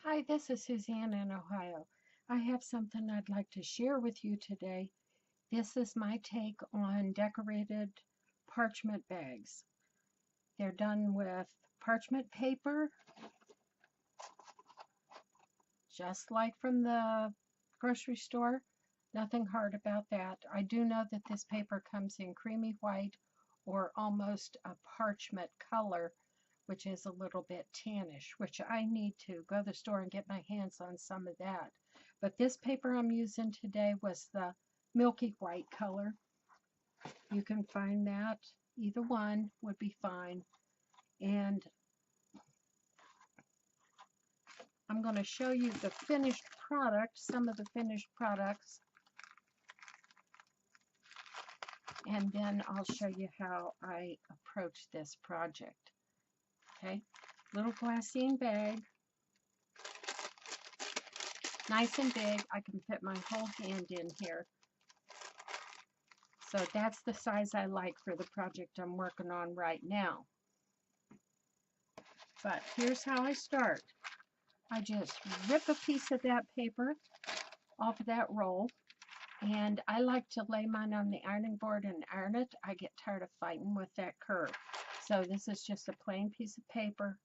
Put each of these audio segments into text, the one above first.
Hi, this is Suzanne in Ohio. I have something I'd like to share with you today. This is my take on decorated parchment bags. They're done with parchment paper, just like from the grocery store. Nothing hard about that. I do know that this paper comes in creamy white or almost a parchment color, which is a little bit tannish, which I need to go to the store and get my hands on some of that. But this paper I'm using today was the milky white color. You can find that. Either one would be fine. And I'm going to show you the finished product, some of the finished products, and then I'll show you how I approach this project. Okay, little glassine bag, nice and big. I can fit my whole hand in here. So that's the size I like for the project I'm working on right now. But here's how I start. I just rip a piece of that paper off of that roll, and I like to lay mine on the ironing board and iron it. I get tired of fighting with that curve. So this is just a plain piece of paper,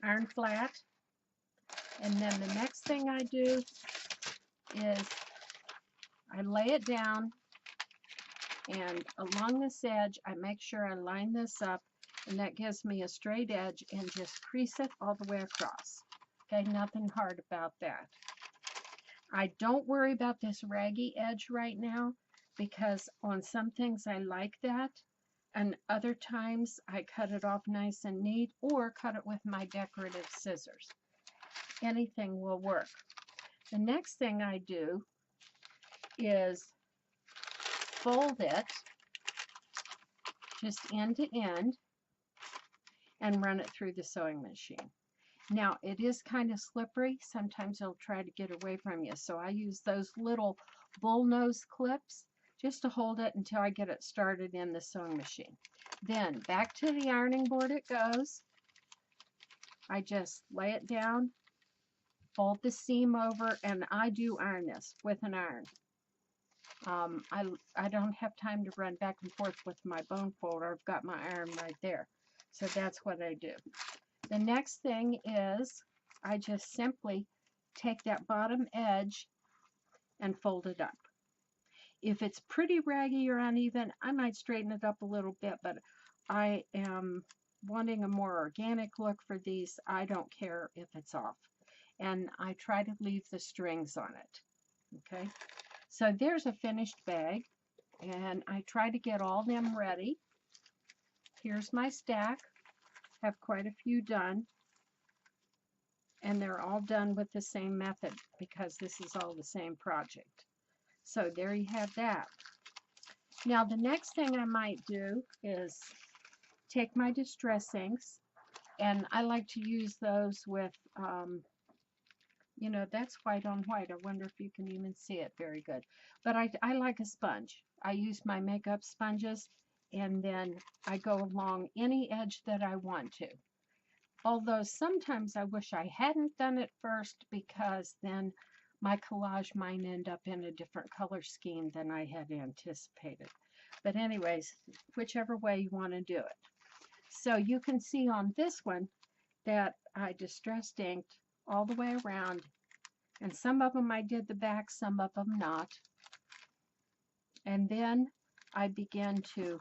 iron flat, and then the next thing I do is I lay it down, and along this edge I make sure I line this up, and that gives me a straight edge, and just crease it all the way across. Okay, nothing hard about that. I don't worry about this raggy edge right now, because on some things I like that, and other times I cut it off nice and neat or cut it with my decorative scissors. Anything will work. The next thing I do is fold it just end to end and run it through the sewing machine. Now, it is kind of slippery. Sometimes it'll try to get away from you. So I use those little bullnose clips just to hold it until I get it started in the sewing machine. Then back to the ironing board it goes. I just lay it down, fold the seam over, and I do iron this with an iron. I don't have time to run back and forth with my bone folder. I've got my iron right there. So that's what I do. The next thing is I just simply take that bottom edge and fold it up. If it's pretty raggy or uneven, I might straighten it up a little bit, but I am wanting a more organic look for these. I don't care if it's off. And I try to leave the strings on it. Okay, so there's a finished bag, and I try to get all them ready. Here's my stack. Have quite a few done, and they're all done with the same method because this is all the same project. So there you have that. Now the next thing I might do is take my distress inks, and I like to use those with, you know, that's white on white. I wonder if you can even see it very good. But I like a sponge. I use my makeup sponges, and then I go along any edge that I want to. Although sometimes I wish I hadn't done it first, because then my collage might end up in a different color scheme than I had anticipated. But anyways, whichever way you want to do it. So you can see on this one that I distress inked all the way around, and some of them I did the back, some of them not. And then I began to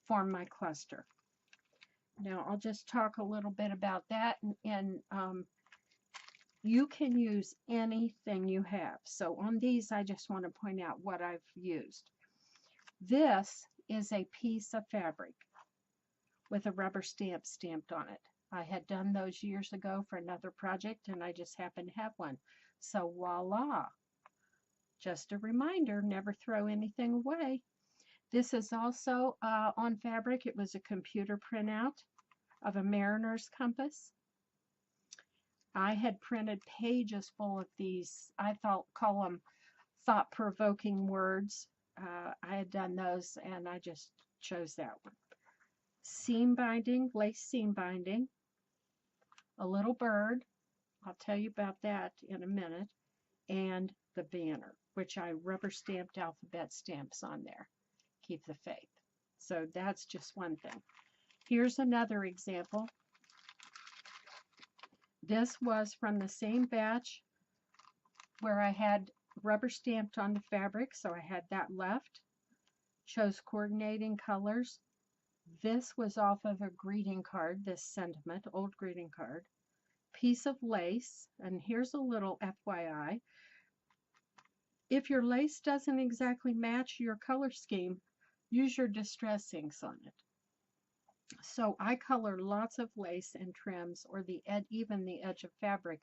form my cluster. Now I'll just talk a little bit about that, and you can use anything you have. So on these, I just want to point out what I've used. This is a piece of fabric with a rubber stamp stamped on it. I had done those years ago for another project, and I just happened to have one. So voila! Just a reminder, never throw anything away. This is also on fabric. It was a computer printout of a mariner's compass. I had printed pages full of these, I call them thought-provoking words. I had done those, and I just chose that one. seam binding, lace seam binding, a little bird, I'll tell you about that in a minute, and the banner, which I rubber stamped alphabet stamps on there. Keep the faith. So that's just one thing. Here's another example. This was from the same batch where I had rubber stamped on the fabric, so I had that left. Chose coordinating colors. This was off of a greeting card, this sentiment, old greeting card. Piece of lace, and here's a little FYI. If your lace doesn't exactly match your color scheme, use your distress inks on it. So I color lots of lace and trims, or even the edge of fabric,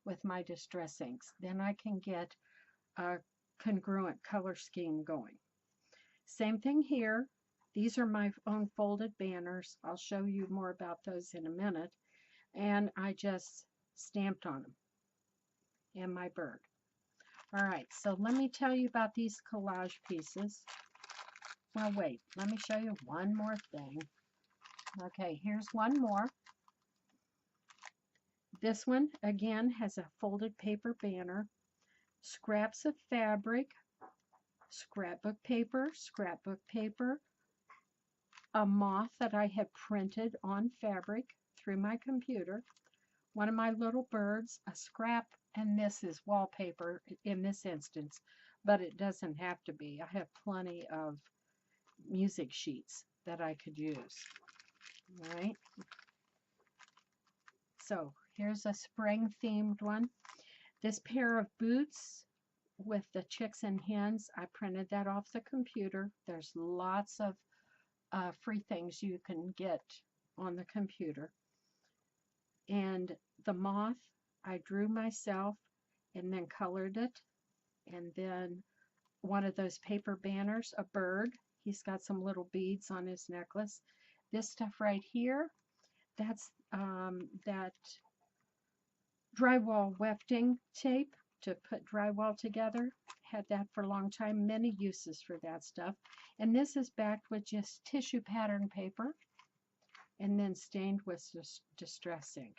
with my distress inks. Then I can get a congruent color scheme going. Same thing here. These are my own folded banners. I'll show you more about those in a minute. And I just stamped on them. And my bird. All right, so let me tell you about these collage pieces. Well, wait, let me show you one more thing. Okay, here's one more. This one, again, has a folded paper banner, scraps of fabric, scrapbook paper, a moth that I had printed on fabric through my computer, one of my little birds, a scrap, and this is wallpaper in this instance, but it doesn't have to be. I have plenty of music sheets that I could use. All right. So here's a spring themed one. This pair of boots with the chicks and hens, I printed that off the computer. There's lots of free things you can get on the computer. And the moth, I drew myself and then colored it. And then one of those paper banners, a bird. He's got some little beads on his necklace. This stuff right here, that's that drywall wefting tape to put drywall together. Had that for a long time. Many uses for that stuff. And this is backed with just tissue pattern paper and then stained with distress ink.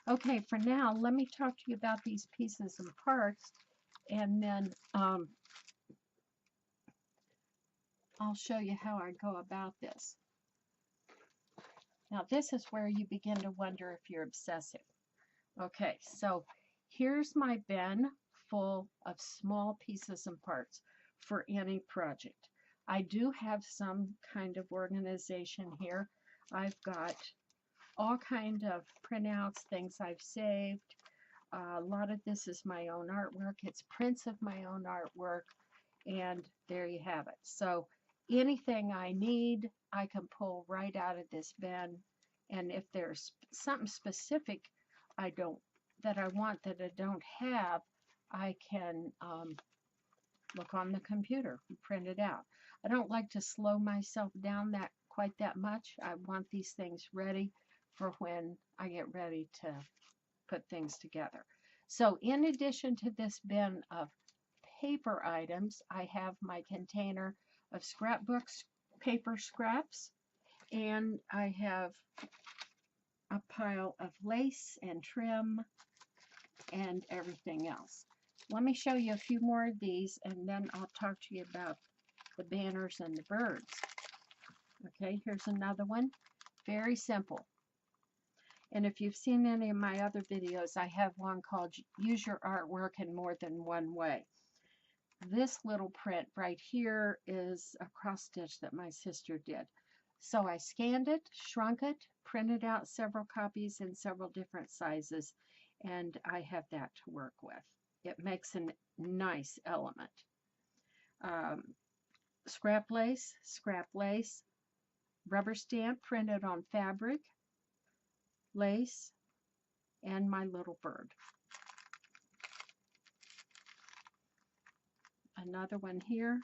Okay, for now, let me talk to you about these pieces and parts, and then I'll show you how I go about this. Now, this is where you begin to wonder if you're obsessive. Okay, so here's my bin full of small pieces and parts for any project. I do have some kind of organization here. I've got all kind of printouts, things I've saved. A lot of this is my own artwork. It's prints of my own artwork, and there you have it. So anything I need, I can pull right out of this bin. And if there's something specific that I want that I don't have, I can look on the computer and print it out. I don't like to slow myself down quite that much. I want these things ready for when I get ready to put things together. So in addition to this bin of paper items, I have my container of scrapbooks, paper scraps, and I have a pile of lace and trim and everything else. Let me show you a few more of these, and then I'll talk to you about the banners and the birds. Okay, here's another one. Very simple. And if you've seen any of my other videos, I have one called Use Your Artwork in More Than One Way. This little print right here is a cross stitch that my sister did. So I scanned it, shrunk it, printed out several copies in several different sizes, and I have that to work with. It makes a nice element. Scrap lace, rubber stamp printed on fabric, lace, and my little bird. Another one here,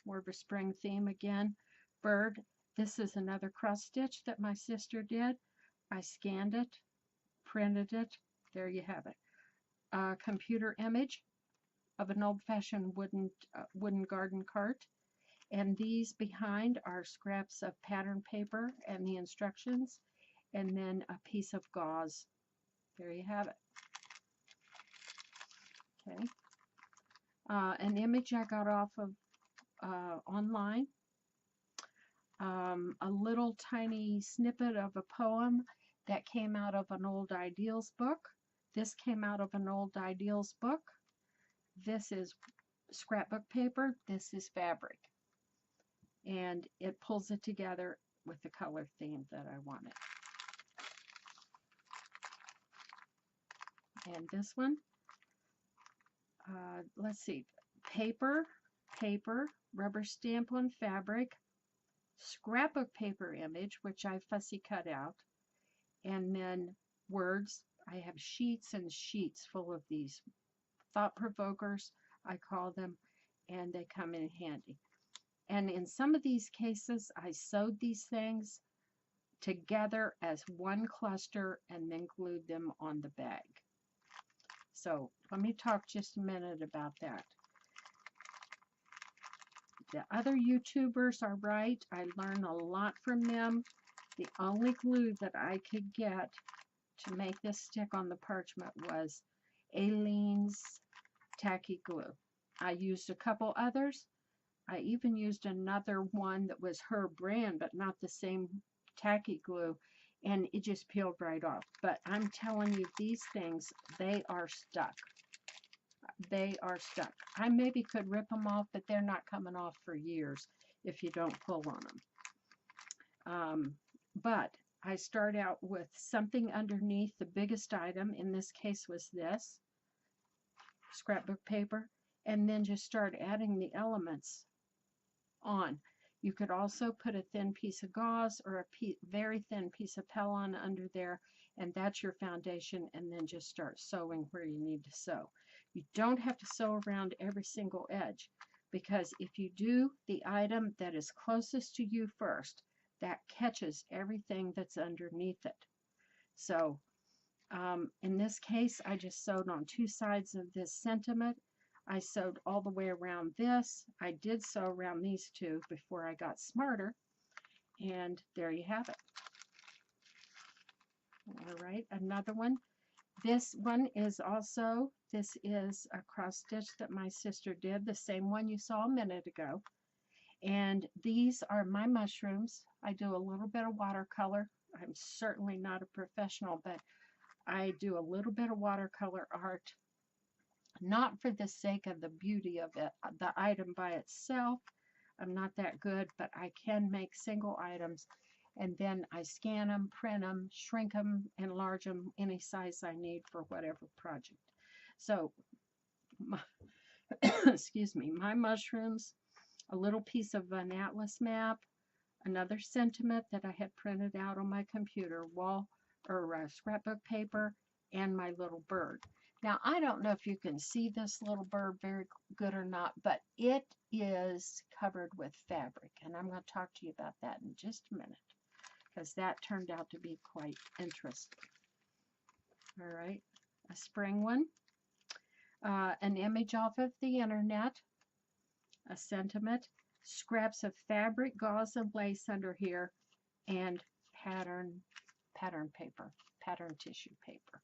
more of a spring theme again. Bird. This is another cross stitch that my sister did. I scanned it, printed it. There you have it. A computer image of an old-fashioned wooden garden cart. And these behind are scraps of pattern paper and the instructions, and then a piece of gauze. There you have it. Okay. An image I got off of online. A little tiny snippet of a poem that came out of an old ideals book. This came out of an old ideals book. This is scrapbook paper. This is fabric. And it pulls it together with the color theme that I wanted. And this one, let's see, paper, rubber stamp on fabric, scrapbook paper image, which I fussy cut out, and then words. I have sheets and sheets full of these thought provokers, I call them, and they come in handy. And in some of these cases, I sewed these things together as one cluster and then glued them on the bag. So let me talk just a minute about that. The other YouTubers are right. I learned a lot from them. The only glue that I could get to make this stick on the parchment was Aileen's tacky glue. I used a couple others. I even used another one that was her brand, but not the same tacky glue, and it just peeled right off. But I'm telling you, these things, they are stuck. They are stuck. I maybe could rip them off, but they're not coming off for years if you don't pull on them. But I start out with something underneath. The biggest item in this case was this scrapbook paper, and then just start adding the elements on. You could also put a thin piece of gauze or a very thin piece of Pellon under there, and that's your foundation, and then just start sewing where you need to sew. You don't have to sew around every single edge, because if you do the item that is closest to you first, that catches everything that's underneath it. So in this case, I just sewed on two sides of this sentiment. I sewed all the way around this. I did sew around these two before I got smarter. And there you have it. All right, another one. This one is also, this is a cross stitch that my sister did, the same one you saw a minute ago. And these are my mushrooms. I do a little bit of watercolor. I'm certainly not a professional, but I do a little bit of watercolor art. Not for the sake of the beauty of it, the item by itself. I'm not that good, but I can make single items, and then I scan them, print them, shrink them, enlarge them any size I need for whatever project. So, excuse me, my mushrooms, a little piece of an atlas map, another sentiment that I had printed out on my computer, wall or scrapbook paper, and my little bird. Now, I don't know if you can see this little bird very good or not, but it is covered with fabric, and I'm going to talk to you about that in just a minute, because that turned out to be quite interesting. All right, a spring one, an image off of the internet, a sentiment, scraps of fabric, gauze, and lace under here, and pattern paper, pattern tissue paper.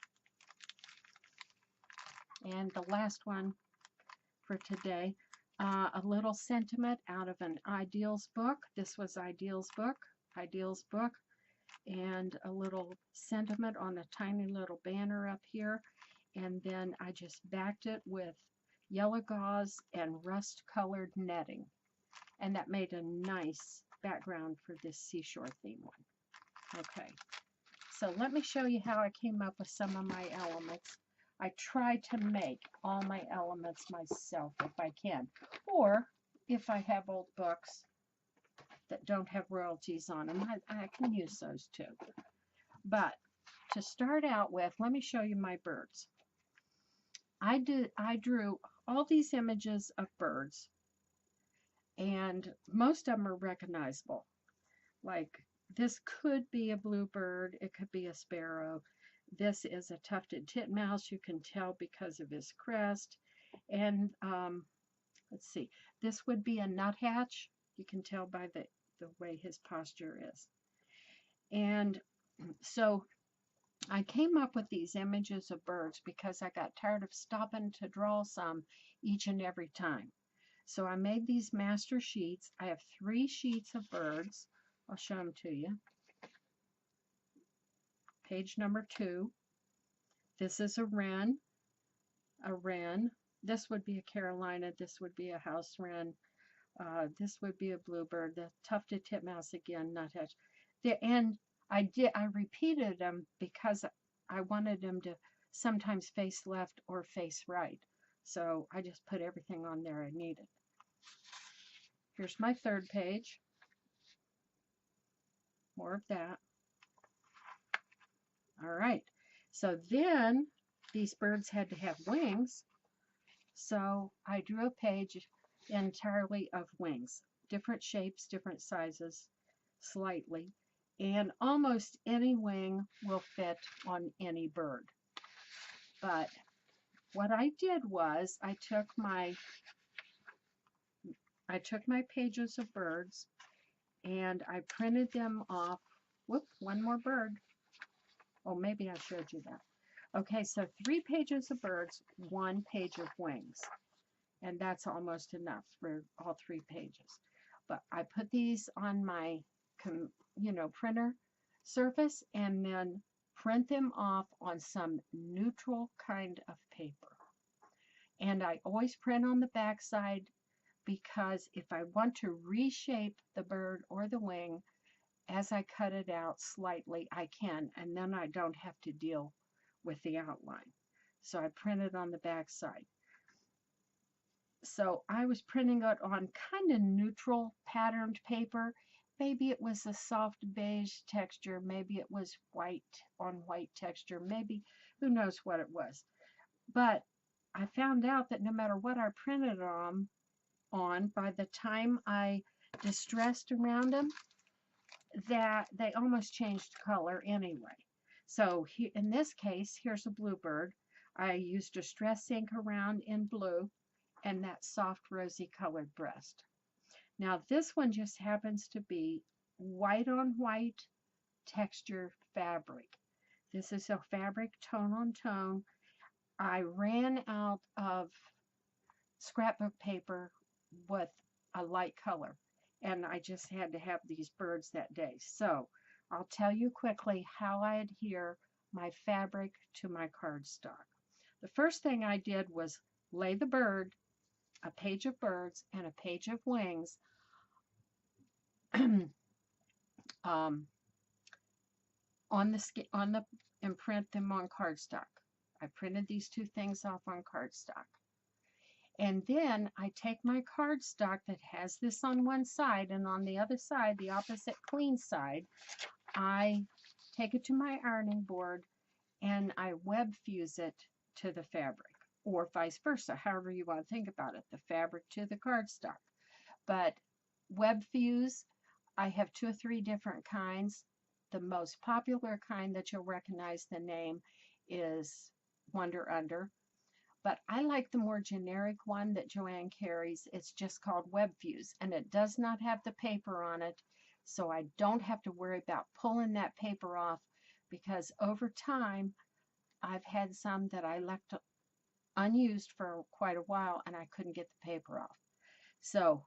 And the last one for today, a little sentiment out of an Ideals book. This was Ideals book, and a little sentiment on a tiny little banner up here. And then I just backed it with yellow gauze and rust-colored netting. And that made a nice background for this seashore theme one. Okay, so let me show you how I came up with some of my elements. I try to make all my elements myself if I can, or if I have old books that don't have royalties on them, I can use those too. But to start out with, let me show you my birds. I drew all these images of birds, and most of them are recognizable. Like this could be a bluebird, it could be a sparrow. This is a tufted titmouse, you can tell because of his crest. And let's see, this would be a nuthatch. You can tell by the way his posture is. And so I came up with these images of birds because I got tired of stopping to draw some each and every time. So I made these master sheets. I have 3 sheets of birds. I'll show them to you. Page number 2. This is a wren. A wren. This would be a Carolina. This would be a house wren. This would be a bluebird. The tufted titmouse again, nuthatch. And I repeated them because I wanted them to sometimes face left or face right. So I just put everything on there I needed. Here's my 3rd page. More of that. All right. So then these birds had to have wings. So I drew a page entirely of wings. Different shapes, different sizes, slightly. And almost any wing will fit on any bird. But what I did was I took my pages of birds and I printed them off. Whoop, one more bird. Oh, maybe I showed you that. Okay, so 3 pages of birds, 1 page of wings. And that's almost enough for all 3 pages. But I put these on my, printer surface and then print them off on some neutral kind of paper. And I always print on the back side because if I want to reshape the bird or the wing as I cut it out slightly, I can, and then I don't have to deal with the outline. So I print it on the back side. So I was printing it on kind of neutral patterned paper. Maybe it was a soft beige texture, maybe it was white on white texture, maybe who knows what it was. But I found out that no matter what I printed on, by the time I distressed around them, that they almost changed color anyway. So in this case, here's a bluebird. I used distress ink around in blue and that soft rosy colored breast. Now this one just happens to be white on white texture fabric. This is a fabric tone on tone. I ran out of scrapbook paper with a light color, and I just had to have these birds that day. So I'll tell you quickly how I adhere my fabric to my cardstock. The first thing I did was lay the bird, a page of birds, and a page of wings on the and print them on cardstock. I printed these 2 things off on cardstock. And then I take my cardstock that has this on one side, and on the other side, the opposite clean side, I take it to my ironing board and I web fuse it to the fabric, or vice versa, however you want to think about it, the fabric to the cardstock. But web fuse, I have 2 or 3 different kinds. The most popular kind that you'll recognize the name is Wonder Under. But I like the more generic one that Joanne carries. It's just called Web Fuse, and it does not have the paper on it, so I don't have to worry about pulling that paper off, because over time I've had some that I left unused for quite a while and I couldn't get the paper off. So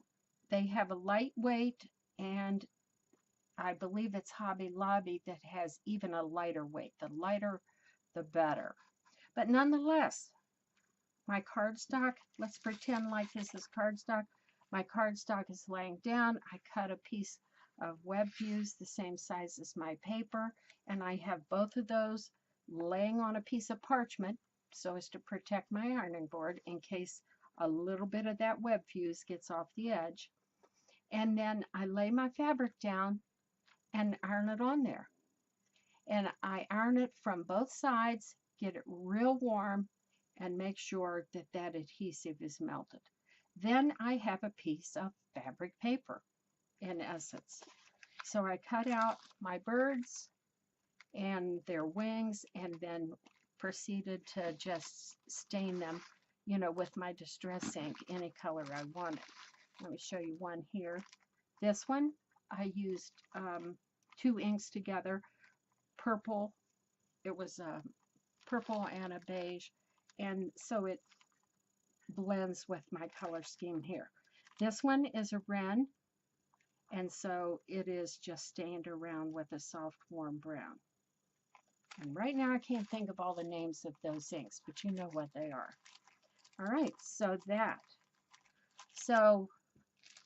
they have a lightweight, and I believe it's Hobby Lobby that has even a lighter weight. The lighter, the better. But nonetheless, my cardstock, let's pretend like this is cardstock. My cardstock is laying down. I cut a piece of web fuse the same size as my paper, and I have both of those laying on a piece of parchment so as to protect my ironing board in case a little bit of that web fuse gets off the edge. And then I lay my fabric down and iron it on there. And I iron it from both sides, get it real warm, and make sure that that adhesive is melted. Then I have a piece of fabric paper, in essence. So I cut out my birds and their wings, and then proceeded to just stain them, with my distress ink any color I wanted. Let me show you one here. This one, I used 2 inks together, purple. It was a purple and a beige, and so it blends with my color scheme here. This one is a wren, and so it is just stained around with a soft warm brown. And right now I can't think of all the names of those inks, but you know what they are. All right, so that. So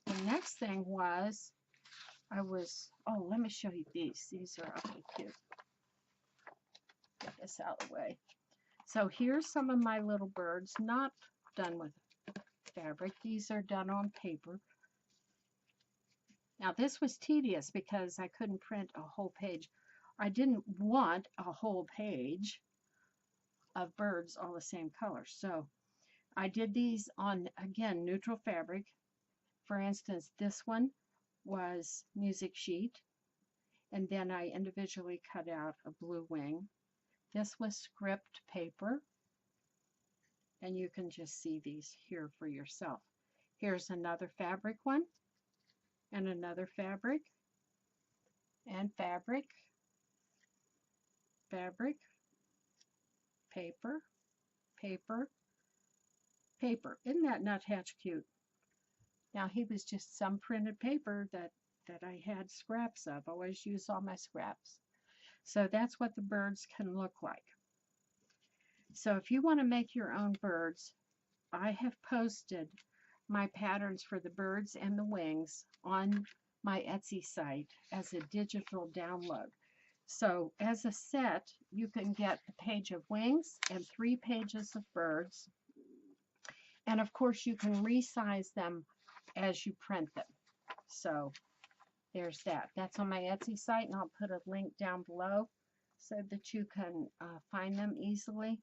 the next thing was, oh, let me show you these. These are okay, cute. Get this out of the way. So here's some of my little birds, not done with fabric. These are done on paper. Now this was tedious because I couldn't print a whole page. I didn't want a whole page of birds all the same color. So I did these on, again, neutral fabric. For instance, this one was music sheet, and then I individually cut out a blue wing. This was script paper, and you can just see these here for yourself. Here's another fabric one, and another fabric, and fabric, fabric, paper, paper, paper. Isn't that nuthatch cute? Now he was just some printed paper that I had scraps of. I always use all my scraps. So that's what the birds can look like. So if you want to make your own birds, I have posted my patterns for the birds and the wings on my Etsy site as a digital download. So as a set, you can get a page of wings and 3 pages of birds. And of course, you can resize them as you print them. So there's that. That's on my Etsy site, and I'll put a link down below so that you can find them easily.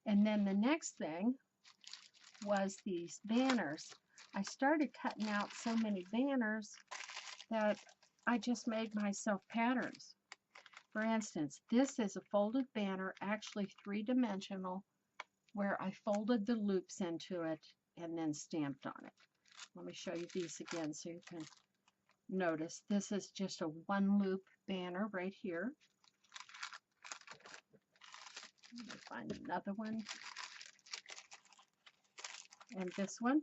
And then the next thing was these banners. I started cutting out so many banners that I just made myself patterns. For instance, this is a folded banner, actually 3-dimensional, where I folded the loops into it and then stamped on it. Let me show you these again so you can notice. This is just a 1-loop banner right here. Let me find another one. And this one,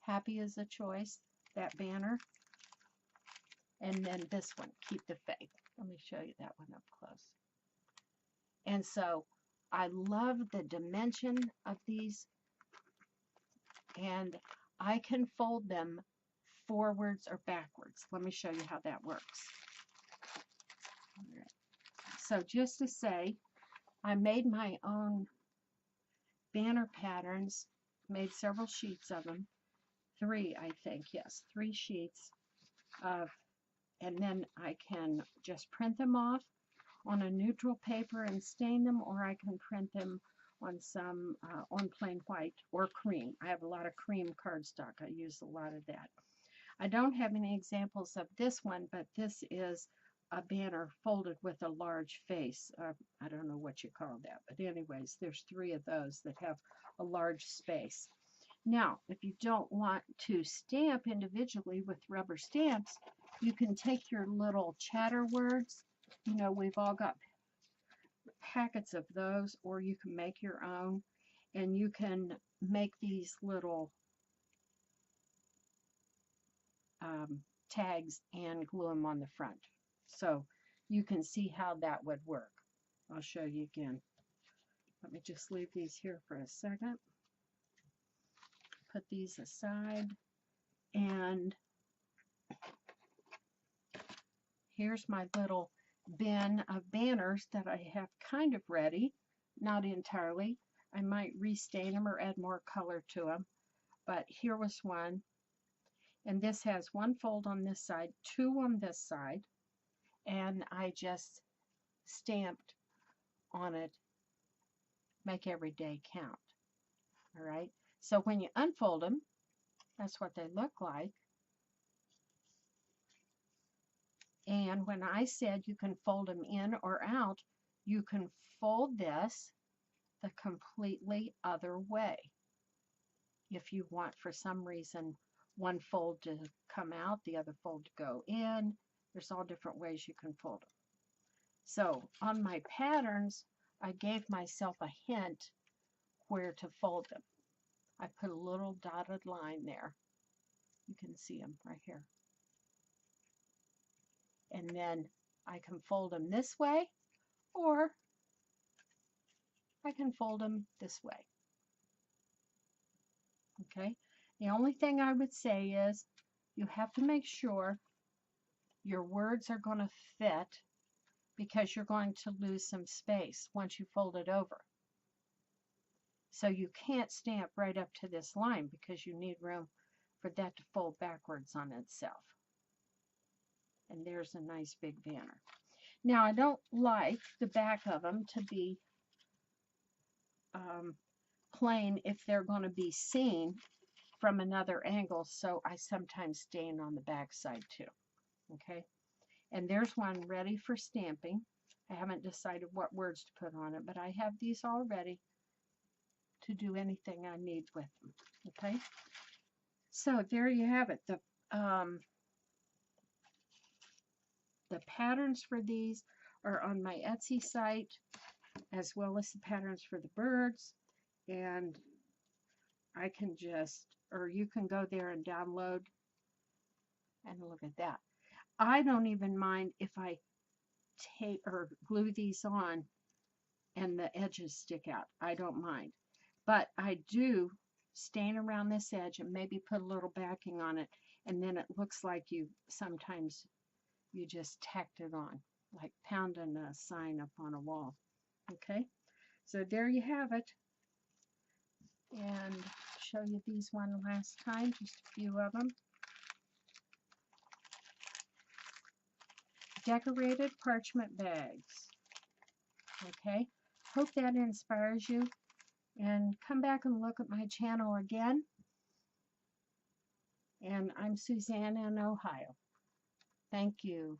Happy is a Choice, that banner. And then this one, Keep the Faith. Let me show you that one up close. And so I love the dimension of these, and I can fold them forwards or backwards. Let me show you how that works. All right. So just to say, I made my own banner patterns, made several sheets of them, 3 I think, yes, 3 sheets of, and then I can just print them off on a neutral paper and stain them, or I can print them on some on plain white or cream. I have a lot of cream cardstock. I use a lot of that. I don't have any examples of this one, but this is a banner folded with a large face. I don't know what you call that, but anyways, there's 3 of those that have a large space. Now, if you don't want to stamp individually with rubber stamps, you can take your little chatter words. You know, we've all got packets of those, or you can make your own, and you can make these little tags and glue them on the front. So you can see how that would work. I'll show you again. Let me just leave these here for a second. Put these aside, and here's my little bin of banners that I have kind of ready, not entirely. I might restain them or add more color to them, but here was one, and this has 1 fold on this side, 2 on this side, and I just stamped on it, make every day count. All right, so when you unfold them, that's what they look like. And when I said you can fold them in or out, you can fold this the completely other way if you want, for some reason, one fold to come out, the other fold to go in. There's all different ways you can fold them. So on my patterns, I gave myself a hint where to fold them. I put a little dotted line there. You can see them right here. And then I can fold them this way, or I can fold them this way. Okay? The only thing I would say is you have to make sure your words are going to fit, because you're going to lose some space once you fold it over. So you can't stamp right up to this line because you need room for that to fold backwards on itself. And there's a nice big banner. Now, I don't like the back of them to be plain if they're going to be seen from another angle, so I sometimes stain on the back side too. Okay, and there's one ready for stamping. I haven't decided what words to put on it, but I have these all ready to do anything I need with them. Okay, so there you have it. The patterns for these are on my Etsy site, as well as the patterns for the birds, and I can just, or you can go there and download and look at that. I don't even mind if I tape or glue these on and the edges stick out. I don't mind. But I do stain around this edge and maybe put a little backing on it, and then it looks like sometimes you just tacked it on, like pounding a sign up on a wall. Okay, so there you have it. And show you these one last time, just a few of them. Decorated parchment bags. Okay, hope that inspires you, and come back and look at my channel again. And I'm Suzanne in Ohio. Thank you.